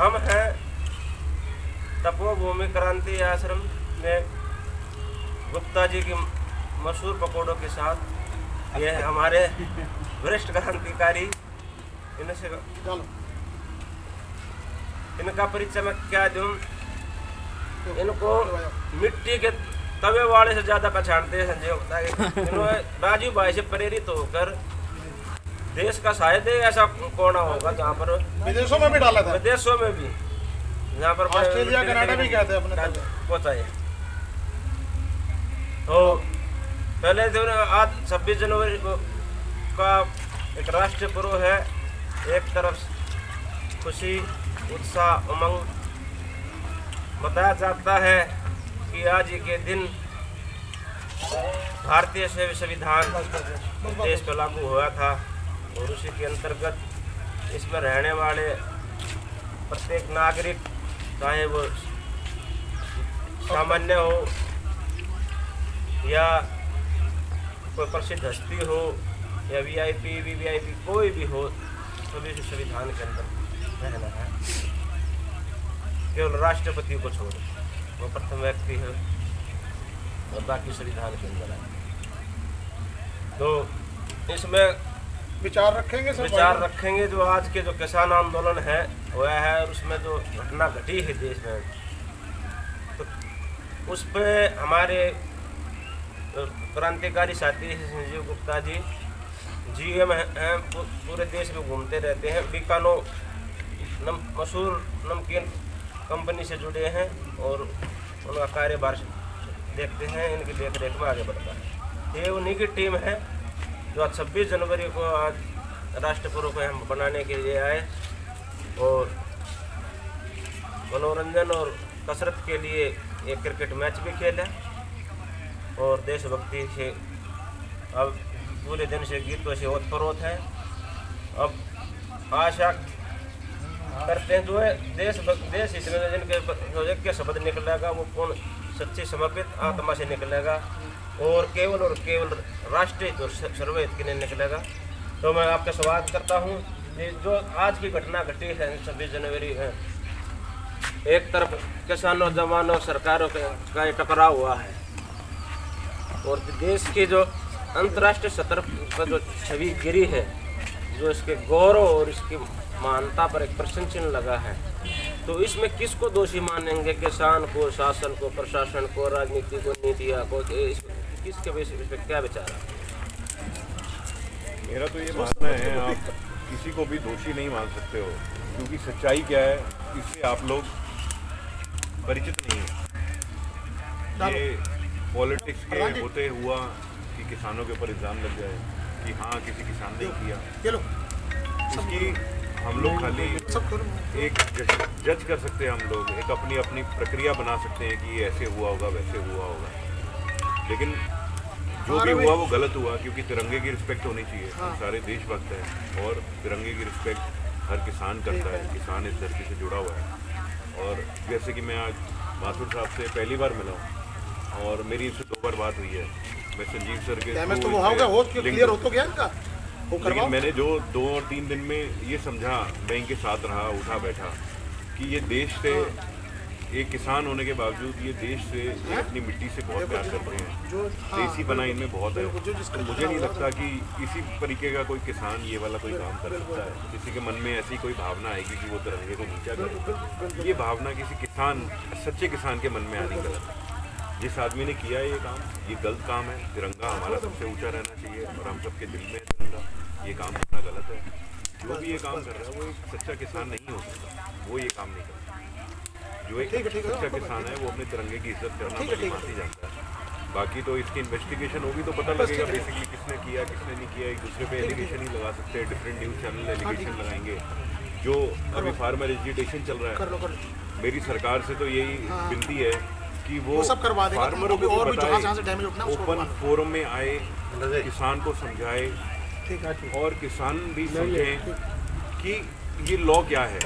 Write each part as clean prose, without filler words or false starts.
हम हैं तपोभूमि क्रांति आश्रम में गुप्ता जी की मशहूर पकौड़ों के साथ। ये हमारे वरिष्ठ क्रांतिकारी, इनसे इनका परिचय मैं क्या दूं। इनको मिट्टी के तवे वाले से ज्यादा पहचानते हैं संजय गुप्ता के। इन्होंने राजीव भाई से प्रेरित होकर देश का शायद ऐसा कोना होगा जहाँ पर विदेशों में भी डाला था, विदेशों में भी, जहाँ पर ऑस्ट्रेलिया कनाडा भी गए थे अपने पहुँचाए। तो पहले जो आज 26 जनवरी का एक राष्ट्रीय पर्व है। एक तरफ खुशी, उत्साह, उमंग बताया जाता है कि आज के दिन भारतीय संविधान देश पर लागू हुआ था और उसी के अंतर्गत इसमें रहने वाले प्रत्येक नागरिक, चाहे वो सामान्य हो या कोई प्रसिद्ध हस्ती हो या वीआईपी, वीवीआईपी, कोई भी हो, सभी संविधान के अंदर रहना है। केवल राष्ट्रपति को छोड़, वो प्रथम व्यक्ति है और बाकी संविधान के अंदर है। तो इसमें विचार रखेंगे जो आज के जो किसान आंदोलन है हुआ है और उसमें जो घटना घटी है देश में, तो उस पे हमारे क्रांतिकारी साथी संजीव गुप्ता जी जीएम हैं, पूरे देश में घूमते रहते हैं। बीकानो मशहूर नमकीन कंपनी से जुड़े हैं और उनका कार्यभार देखते हैं, इनकी देख रेख में आगे बढ़ता है। ये उन्हीं की टीम है जो आज 26 जनवरी को आज राष्ट्र पर्व को हम बनाने के लिए आए और मनोरंजन और कसरत के लिए एक क्रिकेट मैच भी खेला और देशभक्ति से अब पूरे दिन से गीतों से ओतप्रोत है। अब आशा करते हैं जो है देश इसमें जिनके प्रोजेक्ट के शब्द निकलेगा वो पूर्ण सच्ची समर्पित आत्मा से निकलेगा और केवल राष्ट्रीय जो सर्वहित के लिए निकलेगा। तो मैं आपका स्वागत करता हूँ। जो आज की घटना घटी है 26 जनवरी है, एक तरफ किसानों, जवानों, सरकारों का ये टकराव हुआ है और देश की जो अंतर्राष्ट्रीय सतह पर जो छवि गिरी है, जो इसके गौरव और इसकी मानता पर एक प्रश्न चिन्ह लगा है, तो इसमें किसको दोषी मानेंगे? किसान को, शासन को, प्रशासन को, राजनीति को, मीडिया को? किसके इस पे क्या विचार है? मेरा तो ये मानना है, आप किसी को भी दोषी नहीं मान सकते हो, क्योंकि सच्चाई क्या है इससे आप लोग परिचित नहीं है। ये पॉलिटिक्स के होते हुआ कि किसानों के ऊपर इल्ज़ाम लग जाए कि हाँ किसी किसान ने किया, इसकी हम लोग खाली एक जज कर सकते हैं। हम लोग एक अपनी प्रक्रिया बना सकते हैं कि ये ऐसे हुआ होगा, वैसे हुआ होगा, लेकिन जो भी हुआ वो गलत हुआ, क्योंकि तिरंगे की रिस्पेक्ट होनी चाहिए। हम सारे देशभक्त हैं और तिरंगे की रिस्पेक्ट हर किसान करता है। किसान इस धरती से जुड़ा हुआ है और जैसे कि मैं आज माथुर साहब से पहली बार मिला हूँ और मेरी इनसे 2 बार बात हुई है। मैं संजीव सर के लेकिन मैंने जो 2 और 3 दिन में ये समझा, मैं इनके साथ रहा, उठा बैठा, कि ये देश से एक किसान होने के बावजूद ये देश से अपनी मिट्टी से बहुत प्यार करते हैं। देसी बना इनमें बहुत है। तो मुझे नहीं लगता कि इसी तरीके का कोई किसान ये वाला कोई काम कर सकता है। किसी के मन में ऐसी कोई भावना आएगी कि वो तिरंगे को नीचा करे, ये भावना किसी किसान, सच्चे किसान के मन में आनी गलत है। जिस आदमी ने किया ये काम, ये गलत काम है। तिरंगा हमारा सबसे ऊंचा रहना चाहिए और हम सबके दिल में तिरंगा, ये काम करना गलत है। जो भी ये काम कर रहा है वो एक सच्चा किसान नहीं हो सकता, वो ये काम नहीं करता। जो एक सच्चा किसान है वो अपने तिरंगे की इज्जत करना मानती जानता है। बाकी तो इसकी इन्वेस्टिगेशन होगी तो पता लगेगा बेसिकली किसने किया, किसने नहीं किया। एक दूसरे पे एलिगेशन ही लगा सकते हैं, डिफरेंट न्यूज़ चैनल एलिगेशन लगाएंगे। जो अभी फार्मर एजिटेशन चल रहा है, मेरी सरकार से तो यही विनती है कि वो सब करवा देगा, फार्मरों को और भी बताए, जहाँ से डैमेज उठना ओपन फोरम में आए, किसान को समझाए और किसान भी समझें कि ये लॉ क्या है।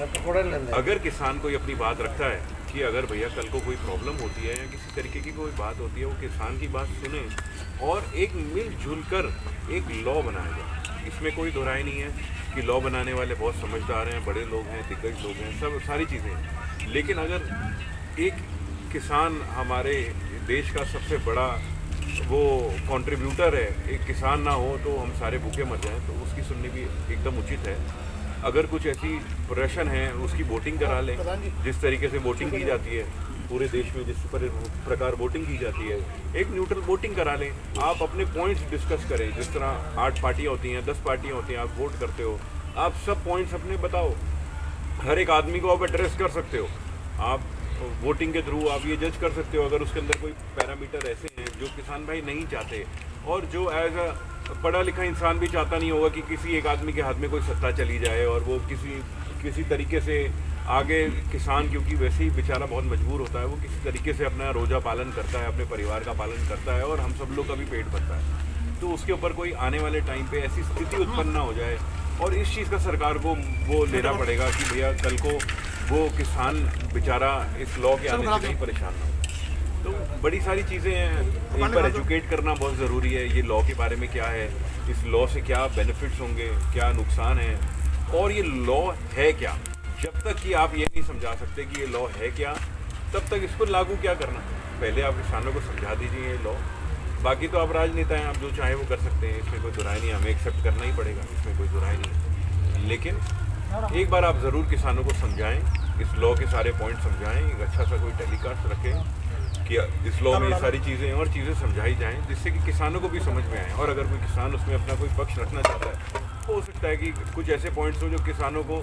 अगर किसान कोई अपनी बात रखता है कि अगर भैया कल को कोई प्रॉब्लम होती है या किसी तरीके की कोई बात होती है, वो किसान की बात सुने और एक मिलजुल कर एक लॉ बनाया जाए। इसमें कोई दोहराई नहीं है कि लॉ बनाने वाले बहुत समझदार हैं, बड़े लोग हैं, दिग्गज लोग हैं, सब सारी चीज़ें हैं। लेकिन अगर एक किसान हमारे देश का सबसे बड़ा वो कंट्रीब्यूटर है, एक किसान ना हो तो हम सारे भूखे मर जाएं, तो उसकी सुननी भी एकदम उचित है। अगर कुछ ऐसी प्रश्न है उसकी वोटिंग करा लें, जिस तरीके से वोटिंग की जाती है पूरे देश में, जिस प्रकार वोटिंग की जाती है, एक न्यूट्रल वोटिंग करा लें। आप अपने पॉइंट्स डिस्कस करें, जिस तरह 8 पार्टियाँ होती हैं, 10 पार्टियाँ होती हैं, आप वोट करते हो, आप सब पॉइंट्स अपने बताओ, हर एक आदमी को आप एड्रेस कर सकते हो। आप वोटिंग के थ्रू आप ये जज कर सकते हो अगर उसके अंदर कोई पैरामीटर ऐसे हैं जो किसान भाई नहीं चाहते, और जो एज अ पढ़ा लिखा इंसान भी चाहता नहीं होगा कि किसी एक आदमी के हाथ में कोई सत्ता चली जाए और वो किसी तरीके से आगे किसान, क्योंकि वैसे ही बेचारा बहुत मजबूर होता है, वो किसी तरीके से अपना रोज़ा पालन करता है, अपने परिवार का पालन करता है, और हम सब लोग का भी पेट भरता है। तो उसके ऊपर कोई आने वाले टाइम पे ऐसी स्थिति उत्पन्न ना हो जाए, और इस चीज़ का सरकार को वो लेना पड़ेगा कि भैया कल को वो किसान बेचारा इस लॉ के आने से कहीं परेशान ना हो। तो बड़ी सारी चीज़ें हैं, इन पर एजुकेट करना बहुत ज़रूरी है। ये लॉ के बारे में क्या है, इस लॉ से क्या बेनिफिट्स होंगे, क्या नुकसान है, और ये लॉ है क्या। जब तक कि आप ये नहीं समझा सकते कि ये लॉ है क्या, तब तक इसको लागू क्या करना। पहले आप किसानों को समझा दीजिए ये लॉ, बाकी तो आप राजनेता हैं, आप जो चाहे वो कर सकते हैं, इसमें कोई दुराई नहीं, हमें एक्सेप्ट करना ही पड़ेगा, इसमें कोई दुराई नहीं है। लेकिन एक बार आप ज़रूर किसानों को समझाएं, इस लॉ के सारे पॉइंट समझाएं, एक अच्छा सा कोई टेलीकास्ट रखें कि इस लॉ में ये सारी चीज़ें और चीज़ें समझाई जाएं, जिससे कि किसानों को भी समझ में आए। और अगर कोई किसान उसमें अपना कोई पक्ष रखना चाहता है, हो सकता है कि कुछ ऐसे पॉइंट्स हो जो किसानों को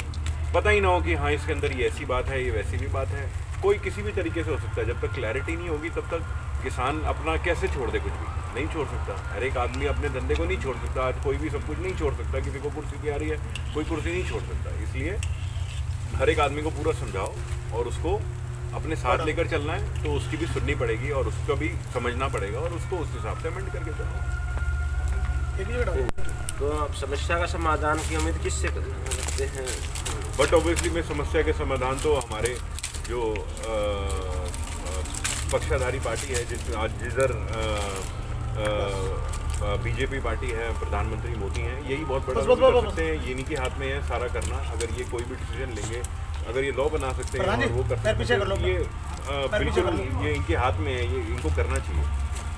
पता ही ना हो कि हाँ इसके अंदर ये ऐसी बात है, ये वैसी भी बात है, कोई किसी भी तरीके से हो सकता है। जब तक क्लैरिटी नहीं होगी तब तक किसान अपना कैसे छोड़ दे, कुछ भी नहीं छोड़ सकता। हर एक आदमी अपने धंधे को नहीं छोड़ सकता, आज कोई भी सब कुछ नहीं छोड़ सकता, किसी को कुर्सी की आ रही है, कोई कुर्सी नहीं छोड़ सकता। इसलिए हर एक आदमी को पूरा समझाओ और उसको अपने साथ लेकर चलना है, तो उसकी भी सुननी पड़ेगी और उसको भी समझना पड़ेगा और उसको उस हिसाब से अमेंड करके चलना। तो आप समस्या का समाधान की उम्मीद किससे करते हैं? बट ऑब्वियसली में समस्या के समाधान तो हमारे जो पक्षाधारी पार्टी है, जिधर बीजेपी पार्टी है, प्रधानमंत्री मोदी हैं, यही बहुत बड़ा रोल कर सकते हैं। ये इन्हीं के हाथ में है सारा करना। अगर ये कोई भी डिसीजन लेंगे, अगर ये लॉ बना सकते हैं और वो कर सकते हैं, ये बिल्कुल ये इनके हाथ में है, ये इनको करना चाहिए।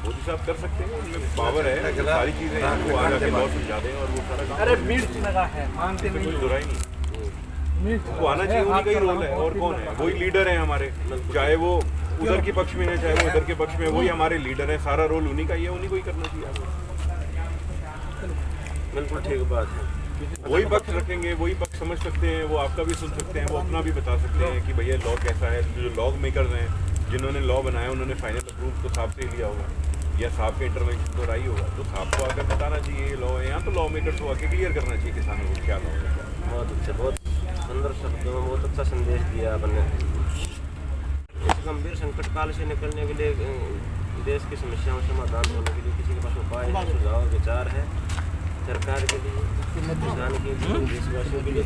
मोदी साहब कर सकते हैं, उनमें पावर है, वो सारी चीज़ें इनको आगे के लॉ समझा दें और वो सारा काम। अरे मिर्च लगा है, मानते कोई बुराई नहीं, वो आना चाहिए, उन्हीं का ही रोल है। और कौन है? वही लीडर है हमारे, चाहे वो उधर के पक्ष में है चाहे वो इधर के पक्ष में, वही हमारे लीडर है। सारा रोल उन्हीं का ही है, उन्हीं को ही करना चाहिए। बिल्कुल ठीक बात है। वही पक्ष रखेंगे, वही पक्ष समझ सकते हैं, वो आपका भी सुन सकते हैं, वो अपना भी बता सकते हैं कि भैया लॉ कैसा है। जो लॉ मेकर्स हैं, जिन्होंने लॉ बनाया, उन्होंने फाइनल अप्रूव तो साहब से ही लिया होगा या साहब के इंटरवेंशन तो रही होगा, तो साहब को आकर बताना चाहिए लॉ है। यहाँ तो लॉ मेकर्स को आके क्लियर करना चाहिए किसानों को क्या लॉ है। बहुत अच्छा, बहुत सुंदर शब्दों में बहुत अच्छा संदेश दिया आपने। इस गंभीर संकट काल से निकलने के लिए, देश की समस्याओं समाधान होने के लिए किसी के पास उपाय है, सुझाव, विचार है सरकार के लिए, किसान के लिए, देशवासियों के लिए?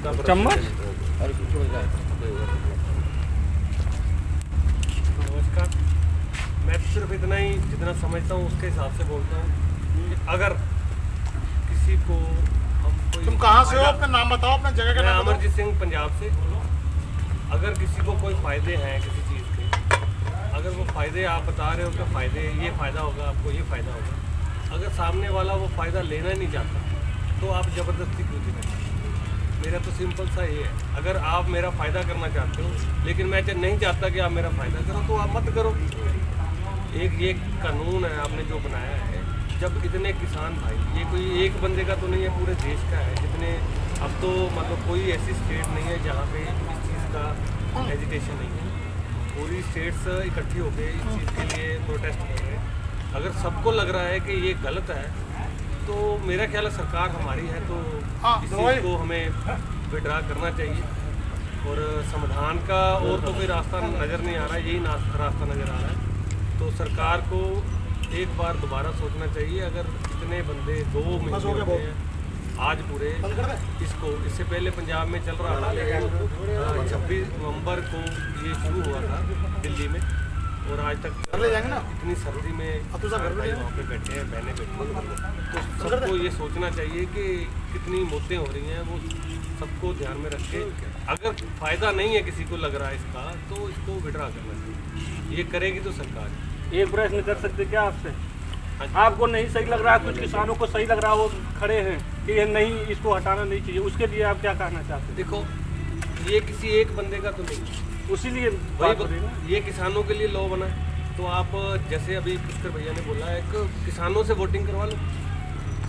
नमस्कार। मैं तो सिर्फ इतना ही जितना समझता हूँ उसके हिसाब से बोलता हूँ कि अगर किसी को हम कोई, तुम कहाँ से हो? अपना नाम बताओ, अपना जगह का मैं नाम बताओ। अमरजीत सिंह पंजाब से। अगर किसी को कोई फ़ायदे हैं किसी चीज़ के, अगर वो फ़ायदे आप बता रहे हो कि फ़ायदे, ये फ़ायदा होगा आपको, ये फ़ायदा होगा, अगर सामने वाला वो फ़ायदा लेना नहीं चाहता तो आप ज़बरदस्ती क्यों दें? मेरा तो सिंपल सा ये है, अगर आप मेरा फ़ायदा करना चाहते हो लेकिन मैं नहीं चाहता कि आप मेरा फ़ायदा करो, तो आप मत करो। एक ये कानून है आपने जो बनाया है, जब इतने किसान भाई, ये कोई एक बंदे का तो नहीं है, पूरे देश का है। जितने अब तो मतलब कोई ऐसी स्टेट नहीं है जहाँ पे इस चीज़ का एजिटेशन नहीं है। पूरी स्टेट्स इकट्ठी होकर इस चीज़ के लिए प्रोटेस्ट कर रहे हैं। अगर सबको लग रहा है कि ये गलत है, तो मेरा ख्याल है सरकार हमारी है, तो इस चीज़ को हमें विड्रा करना चाहिए और समाधान का और तो कोई रास्ता नज़र नहीं आ रहा है, यही रास्ता नज़र आ रहा है। तो सरकार को एक बार दोबारा सोचना चाहिए। अगर इतने बंदे 2 महीने हो गए हैं आज पूरे इसको, इससे पहले पंजाब में चल रहा था, लेकिन 26 नवंबर को ये शुरू हुआ था दिल्ली में, और आज तक घर ले जाएंगे ना। इतनी सर्दी में अब तो सब घर में भाई ले वहाँ पे बैठे हैं, बहनें बैठी हैं, तो सबको ये सोचना चाहिए कि कितनी मौतें हो रही हैं, वो सबको ध्यान में रख के अगर फ़ायदा नहीं है किसी को लग रहा है इसका, तो इसको विड्रा करना चाहिए। ये करेगी तो सरकार। एक प्रश्न कर सकते क्या आपसे? आपको नहीं सही लग रहा है, कुछ किसानों को सही लग रहा है, वो खड़े हैं कि ये नहीं, इसको हटाना नहीं चाहिए, उसके लिए आप क्या कहना चाहते हैं? देखो, ये किसी एक बंदे का तो नहीं, उसीलिए बात हो रही है ना। ये किसानों के लिए लॉ बना है, तो आप जैसे अभी पुष्कर भैया ने बोला है कि किसानों से वोटिंग करवा लो,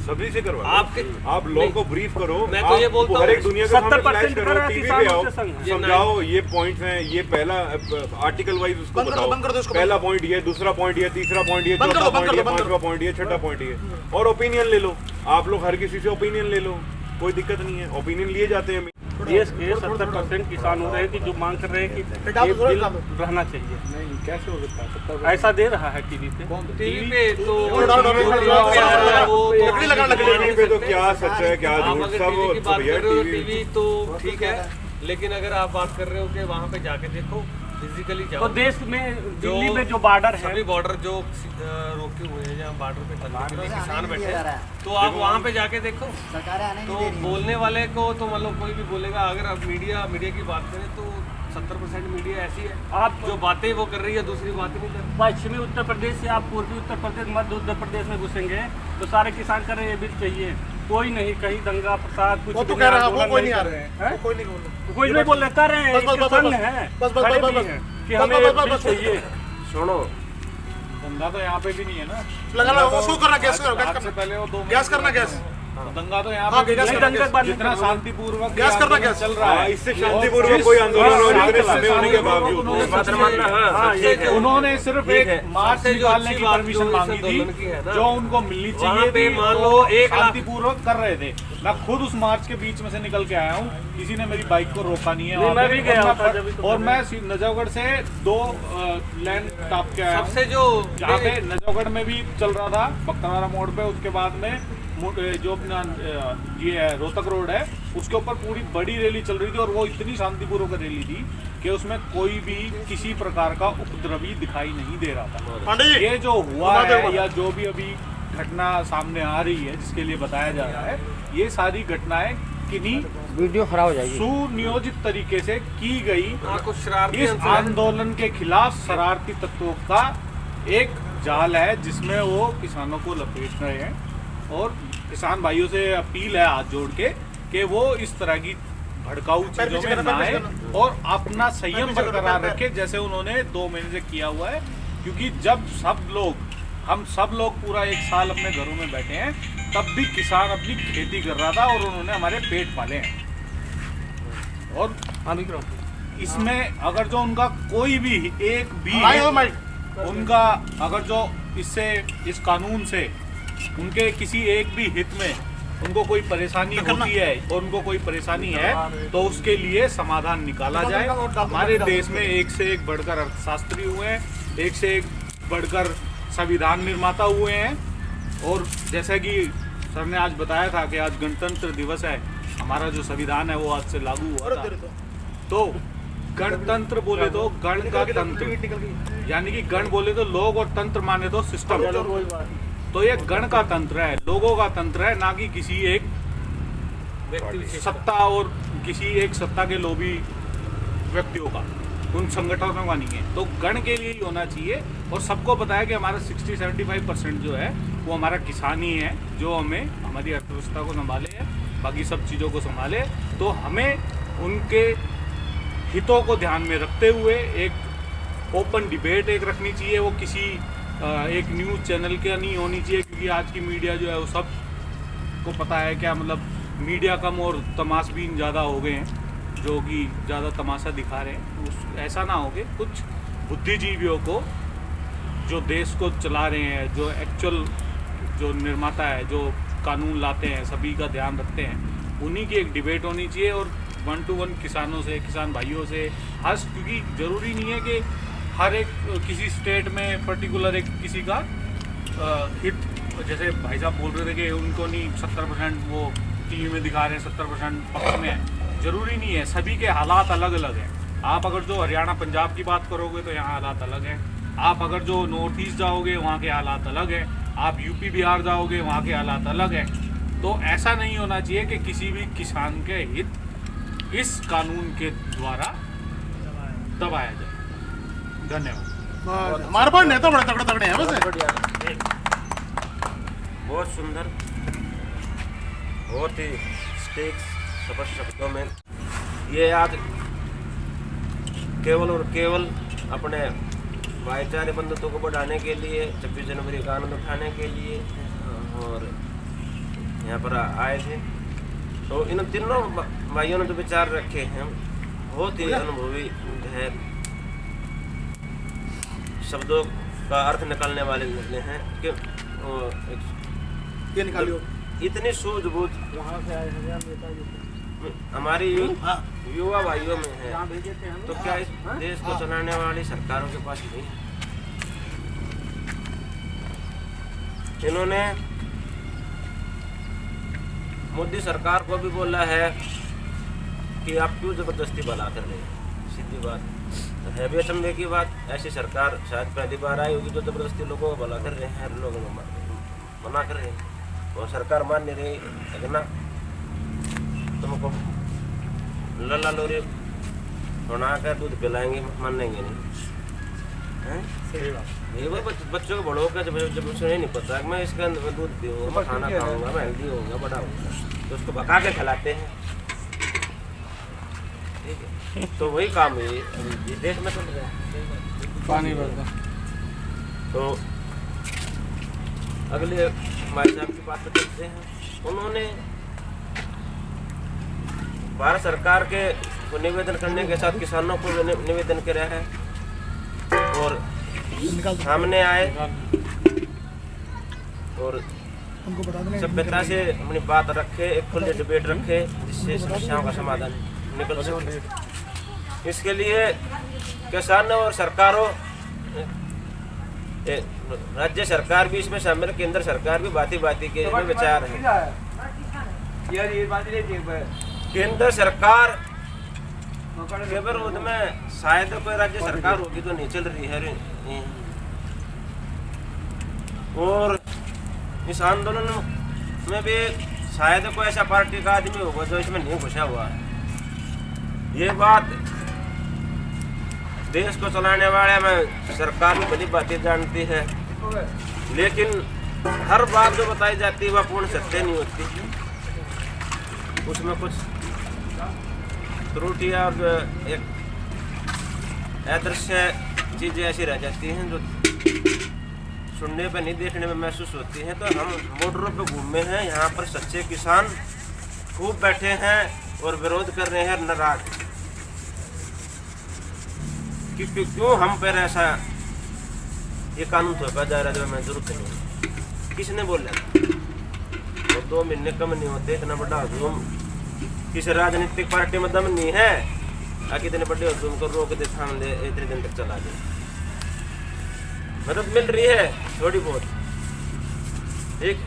सभी से करवा आपके आप लोगों को ब्रीफ करो। मैं तो ये बोलता हूँ, हर एक दुनिया के सामने 70% फ्लैश करो, करा टीवी पे किसानों आओ, से संग है। समझाओ ये पॉइंट्स हैं, ये पहला आर्टिकल वाइज उसको बंद कर दो, बंद कर दो बताओ, उसको, पहला पॉइंट ये, दूसरा पॉइंट ये, तीसरा पॉइंट ये, बंद कर चौथा दो, बंद पॉइंट कर ये, दो, पांचवा पॉइंट ये, छठा पॉइंट ये, और ओपिनियन ले लो। आप लोग हर किसी से ओपिनियन ले लो, कोई दिक्कत नहीं है, ओपिनियन लिए जाते हैं। देश के 70% किसान हो रहे हैं कि जो मांग कर रहे हैं कि ये बिल रहना चाहिए। नहीं, कैसे हो सकता है? ऐसा दे रहा है टीवी पे। टीवी पे तो लकड़ी लगाने लगे टीवी पे तो क्या सच है क्या आप झूठ, अगर सब टीवी की बात भैया कर रहे हो टीवी। टीवी तो ठीक है, लेकिन अगर आप बात कर रहे हो कि वहाँ पे जाके देखो, फिजिकली तो जाओ, देश में दिल्ली में जो बॉर्डर है, सभी बॉर्डर जो रोके हुए हैं, जहाँ बॉर्डर पे तक किसान बैठे हैं, तो आप वहाँ पे जाके देखो। तो बोलने वाले को तो मतलब कोई भी बोलेगा, अगर आप मीडिया की बात करें तो 70% मीडिया ऐसी है आप जो बातें वो कर रही है, दूसरी बातें नहीं कर रही। पश्चिमी उत्तर प्रदेश से आप पूर्वी उत्तर प्रदेश, मध्य उत्तर प्रदेश में घुसेंगे तो सारे किसान कर रहे हैं ये बिल चाहिए। कोई नहीं, कहीं दंगा फसाद कुछ वो तो भी कह रहा है, आंदोलन वो कोई नहीं नहीं आ कर रहे हैं। हैं, कोई नहीं बोल रहे। कोई नहीं बोल रहे, कर रहे हैं, बस, बस, इसके बस, संग बस, हैं, बस, बस, खड़े बस, भी बस, हैं कि बस, हमें बस, ये बस, बिल बस, चाहिए। सुनो, दंगा तो यहाँ पे भी नहीं है ना। लगा लो, उसको करना, गैस करो, गैस आज से करना, पहले वो 2 गैस करना, गैस। दंगा तो यहाँ हाँ, पे गैस नहीं करना, है। गैस। बाद में जितना शांतिपूर्वक गैस करना, आंदोलन गैस। चल रहा है, इससे शांतिपूर्वक कोई आंदोलन और इतने समय होने के बावजूद बात मानना, हाँ, ये है। उन्होंने सिर्फ ठीक एक है। मार्च सबसे जो निकालने अच्छी की बात परमिशन जो इस मांगी आंदोलन की थी, है ना, जो उनको मिलनी वहाँ चाहिए पे थी, मान लो वो 1 लाख शांतिपूर्वक कर रहे थे। मैं खुद उस मार्च के बीच में से निकल के आया हूँ, किसी ने मेरी बाइक को रोका नहीं है। नहीं, वहाँ मैं पे। भी गया और था जब भी तो और मैं नजफगढ़ से 2 लैंड टॉप के आया हूँ, सबसे जो जहाँ पे नजफगढ़ में भी चल रहा था बख्तरारा मोड़ पे। उसके बाद में जो अपना ये है रोहतक रोड है, उसके ऊपर पूरी बड़ी रैली चल रही थी, और वो इतनी शांतिपूर्वक रैली थी कि उसमें कोई भी किसी प्रकार का उपद्रवी दिखाई नहीं दे रहा था। पांडे जी, ये जो हुआ है या जो भी अभी घटना सामने आ रही है, जिसके लिए बताया जा रहा है, ये सारी घटनाएं किन्हीं वीडियो खराब हो जाएगी, सुनियोजित तरीके से की गई कुछ शरारती इस अंसर हैं। आंदोलन के खिलाफ शरारती तत्वों का एक जाल है, जिसमें वो किसानों को लपेट रहे हैं। और किसान भाइयों से अपील है हाथ जोड़ के कि वो इस तरह की भड़काऊ चीजों में ना आए और अपना संयम बरकरार रखे, जैसे उन्होंने 2 महीने से किया हुआ है। क्योंकि जब हम सब लोग पूरा 1 साल अपने घरों में बैठे हैं, तब भी किसान अपनी खेती कर रहा था और उन्होंने हमारे पेट पाले हैं। और इसमें अगर जो उनका कोई भी एक भी उनका अगर जो इस कानून से उनके किसी एक भी हित में उनको कोई परेशानी होती है और उनको कोई परेशानी है, तो उसके लिए समाधान निकाला जाए। हमारे देश में एक से एक बढ़कर अर्थशास्त्री हुए हैं, एक से एक बढ़कर संविधान निर्माता हुए हैं। और जैसा कि सर ने आज बताया था कि आज गणतंत्र दिवस है, हमारा जो संविधान है वो आज से लागू हुआ था। तो गणतंत्र बोले तो गण का तंत्र, यानी कि गण बोले तो लोग और तंत्र माने तो सिस्टम। तो ये गण का तंत्र है, लोगों का तंत्र है, ना कि किसी एक व्यक्ति सत्ता और किसी एक सत्ता के लोभी व्यक्तियों का, उन संगठनों का नहीं है। तो गण के लिए ही होना चाहिए। और सबको पता है कि हमारा 60-75% जो है वो हमारा किसान ही है, जो हमें हमारी अर्थव्यवस्था को संभाले है, बाकी सब चीज़ों को संभाले। तो हमें उनके हितों को ध्यान में रखते हुए एक ओपन डिबेट एक रखनी चाहिए। वो किसी एक न्यूज़ चैनल का नहीं होनी चाहिए, क्योंकि आज की मीडिया जो है वो सब को पता है क्या, मतलब मीडिया कम और तमाशबीन ज़्यादा हो गए हैं, जो कि ज़्यादा तमाशा दिखा रहे हैं। ऐसा ना हो कि कुछ बुद्धिजीवियों को, जो देश को चला रहे हैं, जो एक्चुअल जो निर्माता है, जो कानून लाते हैं, सभी का ध्यान रखते हैं, उन्हीं की एक डिबेट होनी चाहिए। और 1 to 1 किसानों से, किसान भाइयों से क्योंकि ज़रूरी नहीं है कि हर एक किसी स्टेट में पर्टिकुलर एक किसी का हित, जैसे भाई साहब बोल रहे थे कि उनको नहीं 70% वो टीवी में दिखा रहे हैं, 70% पक्ष में है। ज़रूरी नहीं है, सभी के हालात अलग अलग हैं। आप अगर जो हरियाणा पंजाब की बात करोगे तो यहाँ हालात अलग हैं, आप अगर जो नॉर्थ ईस्ट जाओगे वहाँ के हालात अलग हैं, आप यूपी बिहार जाओगे वहाँ के हालात अलग हैं। तो ऐसा नहीं होना चाहिए कि किसी भी किसान के हित इस कानून के द्वारा दबाया जाए। धन्यवाद। हमारे पास नेता बड़े तगड़े तगड़े हैं वैसे। बहुत सुंदर, बहुत ही स्टेट स्पष्ट शब्दों में ये आज केवल और केवल अपने भाईचारे बंधुत्व को बढ़ाने के लिए 26 जनवरी का आनंद उठाने के लिए और यहाँ पर आए थे। तो इन तीनों भाइयों ने जो विचार रखे हैं बहुत ही अनुभवी है, शब्दों का अर्थ निकालने वाले निकले हैं कि ये निकालियो। इतनी सूझबूझ वहाँ से आए हैं नेता जी हमारी युवा भाइयों में है, यहाँ भेजे थे हम। तो क्या इस देश को चलाने वाली सरकारों के पास नहीं है? इन्होंने मोदी सरकार को भी बोला है कि आप क्यों जबरदस्ती भला कर रहे हैं। सीधी बात है, भी अचंभे की बात, ऐसी सरकार शायद पहली बार आई होगी जो जबरदस्ती लोगों को भला कर रहे हैं, लोगों को मना कर रहे हैं। और सरकार मान नहीं रही है ना, तुमको लल्ला लोरी बना कर दूध पिलाएंगे, मानेंगे नहीं हैं? ये वो बच्चों को बड़ों का जब उसे नहीं पता मैं इसका दूध पीऊँगा, मैं खाना खाऊंगा, मैं हेल्दी होऊंगा, बड़ा होऊंगा, तो उसको भगा के खिलाते हैं। ठीक है, तो वही काम है ये देश में चल रहा है। पानी भरता। तो अगले भाई साहब की बात पर चलते हैं। उन्होंने भारत सरकार के को निवेदन करने के साथ किसानों को निवेदन किया है और सामने आए और सभ्यता से अपनी बात रखे, एक खुले डिबेट रखे जिससे समस्याओं का समाधान निकल सके। इसके लिए किसानों और सरकारों, राज्य सरकार भी इसमें शामिल, केंद्र सरकार भी बाती के विचार है। केंद्र सरकार के विरोध में शायद कोई राज्य सरकार होगी तो नहीं चल रही है, और इस आंदोलन में भी शायद कोई ऐसा पार्टी का आदमी होगा जो इसमें नहीं घुसा हुआ है। ये बात देश को चलाने वाले में सरकार भी बड़ी बातें जानती है, लेकिन हर बात जो बताई जाती है वह पूर्ण सत्य नहीं होती, उसमें कुछ त्रुटियां और एक अदृश्य चीज़ें ऐसी रह जाती हैं जो सुनने पर नहीं, देखने में महसूस होती हैं। तो हम बॉर्डरों पर घूमे हैं, यहाँ पर सच्चे किसान खूब बैठे हैं और विरोध कर रहे हैं नाराज कि क्यों हम पर ऐसा ये कानून थोपा जा रहा है जो हमें जरूरत नहीं। किसने बोला? और 2 महीने कम नहीं होते, इतना बड़ा हुजूम किसी राजनीतिक पार्टी में दम नहीं है आगे इतने बड़े हुजूम को रोक दे, थाम ले, इतने दिन तक चला दे। मदद मिल रही है थोड़ी बहुत, ठीक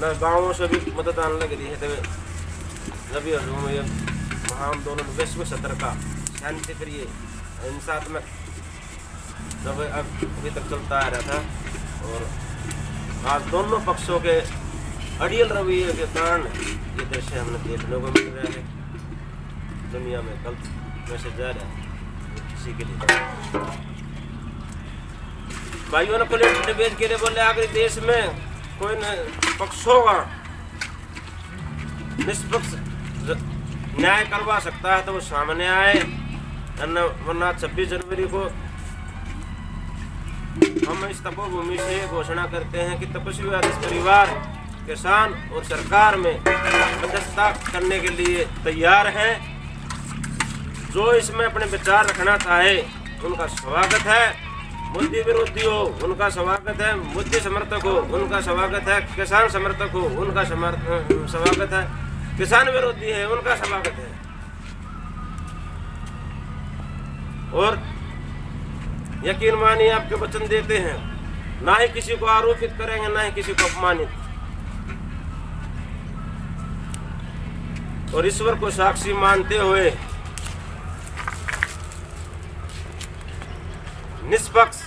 ना, गाँवों से भी मदद आने लग रही है। तो जब ये महाआंदोलन वैश्विक सत्र का शांति प्रिय हिंसात्मक जब अभी तक चलता आ रहा था, और आज दोनों पक्षों के अड़ियल रवैये के कारण ये दृश्य हमें देखने को मिल रहा है। दुनिया में कल मैसेज जा रहा है किसी के लिए। भाइयों ने पॉलिटिकल डिबेट के लिए बोले अगर देश में कोई पक्ष होगा निष्पक्ष न्याय करवा सकता है तो वो सामने आए, वरना 26 जनवरी को हम इस तपोभूमि से घोषणा करते हैं कि तपस्वी आदर्श परिवार किसान और सरकार में मध्यस्थता करने के लिए तैयार हैं। जो इसमें अपने विचार रखना चाहे उनका स्वागत है, मोदी विरोधी हो उनका स्वागत है, मोदी समर्थक हो उनका स्वागत है, किसान समर्थक हो उनका स्वागत है, किसान विरोधी है उनका स्वागत है। और यकीन मानिए आपके वचन देते हैं, ना ही किसी को आरोपित करेंगे ना ही किसी को अपमानित, और ईश्वर को साक्षी मानते हुए निष्पक्ष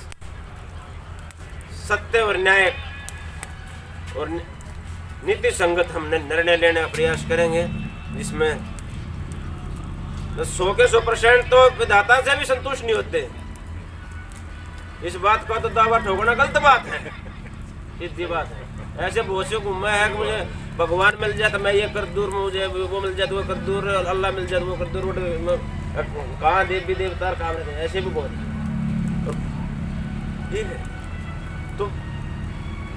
सत्य और न्याय और नीति संगत हम निर्णय लेने का प्रयास करेंगे, जिसमें 100 के 100% तो विधाता से भी संतुष्ट नहीं होते। इस बात का तो दावा ठोकना गलत बात है, सीधी बात है। ऐसे बहुत से घूमे है कि मुझे भगवान मिल जाए तो मैं ये कर दूर, मुझे वो मिल जाए तो वो कर दूर, अल्लाह मिल जाए तो वो कर दूर, कहाँ देवी देवता कहाँ रहते हैं, ऐसे भी बहुत है। ठीक है, तो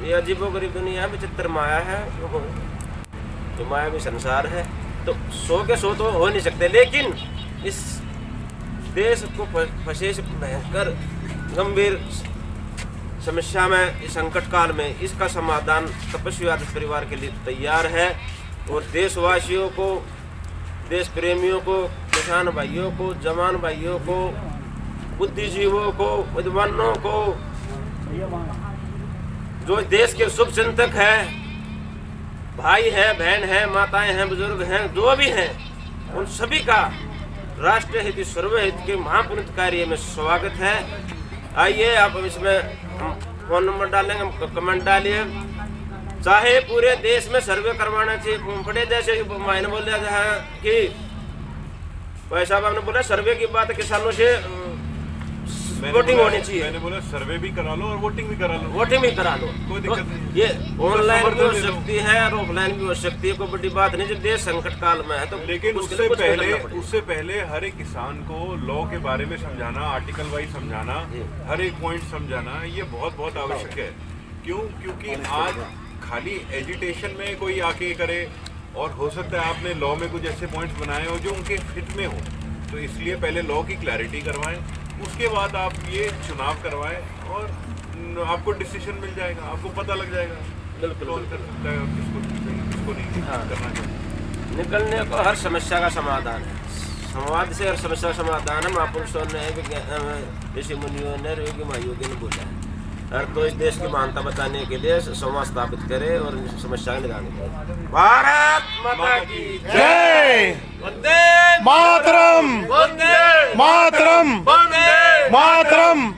ये अजीबो गरीब दुनिया विचित्र माया है, जो माया भी संसार है। तो 100 के 100 तो हो नहीं सकते, लेकिन इस देश को फंसे से भयंकर गंभीर समस्या में, इस संकट काल में इसका समाधान तपस्वी आदर्श परिवार के लिए तैयार है। और देशवासियों को, देश प्रेमियों को, किसान भाइयों को, जवान भाइयों को, बुद्धिजीवों को, विद्वानों को, जो देश के शुभ चिंतक हैं, भाई हैं, बहन हैं, माताएं हैं, बुजुर्ग हैं, जो भी हैं, उन सभी का राष्ट्रीय हित, सर्वहित के महापुनित कार्य में स्वागत है। आइए, आप इसमें हम फोन नंबर डालेंगे, हम कमेंट डालिए। चाहे पूरे देश में सर्वे करवाना चाहिए पड़े, जैसे मैंने बोला है कि भाई साहब आपने बोला सर्वे की बात, किसानों से वोटिंग होनी चाहिए। मैंने बोला सर्वे भी करा लो और वोटिंग भी करा लो। वोटिंग भी करा लो, कोई दिक्कत नहीं। ये ऑनलाइन भी हो सकती है और ऑफलाइन भी हो सकती है, कोई बड़ी बात नहीं। जब देश संकट काल में है तो लेकिन उसके लिए कुछ करना पड़ेगा। उससे पहले हर एक किसान को लॉ के बारे में समझाना, आर्टिकल वाइज समझाना, हर एक पॉइंट समझाना, ये बहुत बहुत आवश्यक है। क्यों? क्योंकि आज खाली एजिटेशन में कोई आके करे, और हो सकता है आपने लॉ में कुछ ऐसे पॉइंट्स बनाए हो जो उनके फिट में हो, तो इसलिए पहले लॉ की क्लैरिटी करवाएं, उसके बाद आप ये चुनाव करवाएं और आपको डिसीजन मिल जाएगा, आपको पता लग जाएगा बिल्कुल कौन कर सकता है, किसको नहीं करना चाहिए। निकलने को हर समस्या का समाधान है, संवाद से हर समस्या का समाधान है। महापुरुषों ने, ऋषि मुनियों ने, योगी महायोगी ने बोला है। हर कोई इस देश की महानता बताने के लिए संवाद स्थापित करे और समस्या निदान करे। भारत माता की जय। वंदे मातरम। वंदे मातरम। वंदे मातरम।